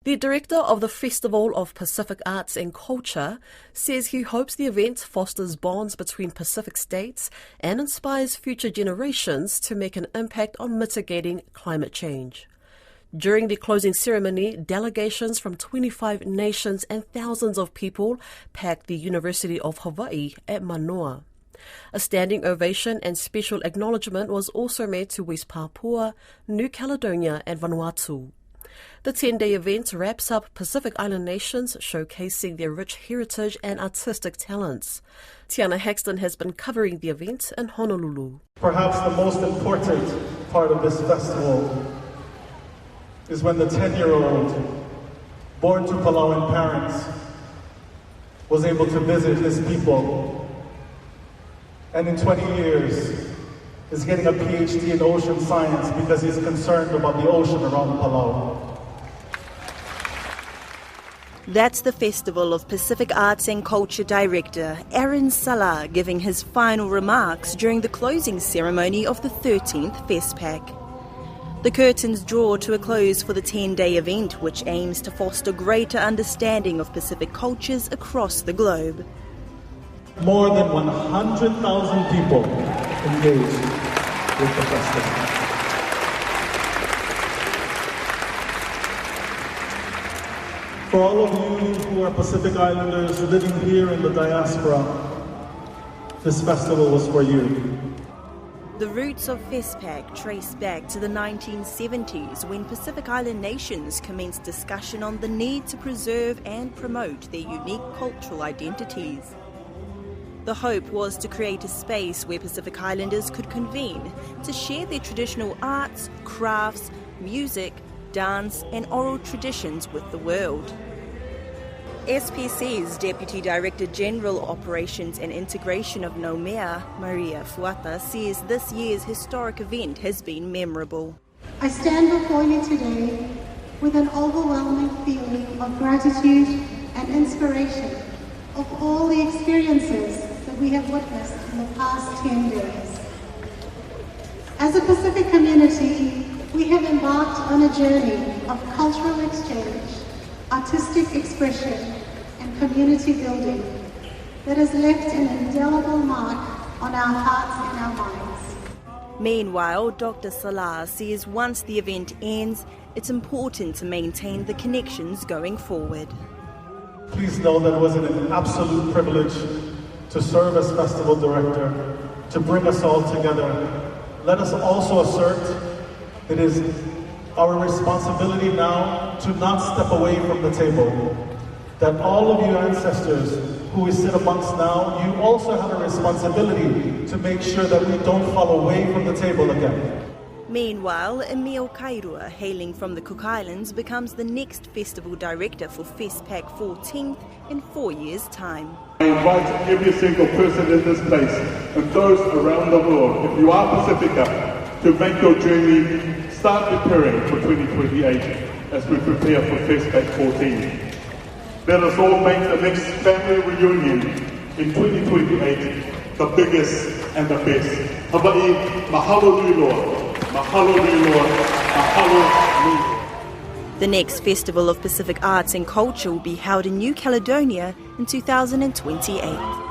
The director of the Festival of Pacific Arts and Culture says he hopes the event fosters bonds between Pacific states and inspires future generations to make an impact on mitigating climate change. During the closing ceremony, delegations from 25 nations and thousands of people packed the University of Hawaii at Manoa. A standing ovation and special acknowledgement was also made to West Papua, New Caledonia and Vanuatu. The 10-day event wraps up Pacific Island nations showcasing their rich heritage and artistic talents. Tiana Haxton has been covering the event in Honolulu. Perhaps the most important part of this festival is when the 10-year-old, born to Palauan parents, was able to visit his people, and in 20 years is getting a PhD in ocean science because he's concerned about the ocean around Palau. That's the Festival of Pacific Arts and Culture Director Aaron Salah giving his final remarks during the closing ceremony of the 13th FestPac. The curtains draw to a close for the 10-day event, which aims to foster greater understanding of Pacific cultures across the globe. More than 100,000 people engaged with the festival. For all of you who are Pacific Islanders living here in the diaspora, this festival was for you. The roots of FestPac trace back to the 1970s when Pacific Island nations commenced discussion on the need to preserve and promote their unique cultural identities. The hope was to create a space where Pacific Islanders could convene to share their traditional arts, crafts, music, dance and oral traditions with the world. SPC's Deputy Director General Operations and Integration of Nomea, Maria Fuata, says this year's historic event has been memorable. I stand before you today with an overwhelming feeling of gratitude and inspiration of all the experiences that we have witnessed in the past 10 days. As a Pacific community, we have embarked on a journey of cultural exchange, artistic expression, and community building that has left an indelible mark on our hearts and our minds. Meanwhile, Dr. Salah says once the event ends, it's important to maintain the connections going forward. Please know that it was an absolute privilege to serve as Festival Director, to bring us all together. Let us also assert it is our responsibility now to not step away from the table. That all of you ancestors who we sit amongst now, you also have a responsibility to make sure that we don't fall away from the table again. Meanwhile, Emil Kairua, hailing from the Cook Islands, becomes the next Festival Director for FestPac 14th in 4 years' time. I invite every single person in this place and those around the world, if you are Pacifica, to make your journey, start preparing for 2028 as we prepare for FestPac 14. Let us all make the next family reunion in 2028 the biggest and the best. Hawaii, mahalo nui loa, mahalo nui loa, mahalo nui loa. The next Festival of Pacific Arts and Culture will be held in New Caledonia in 2028.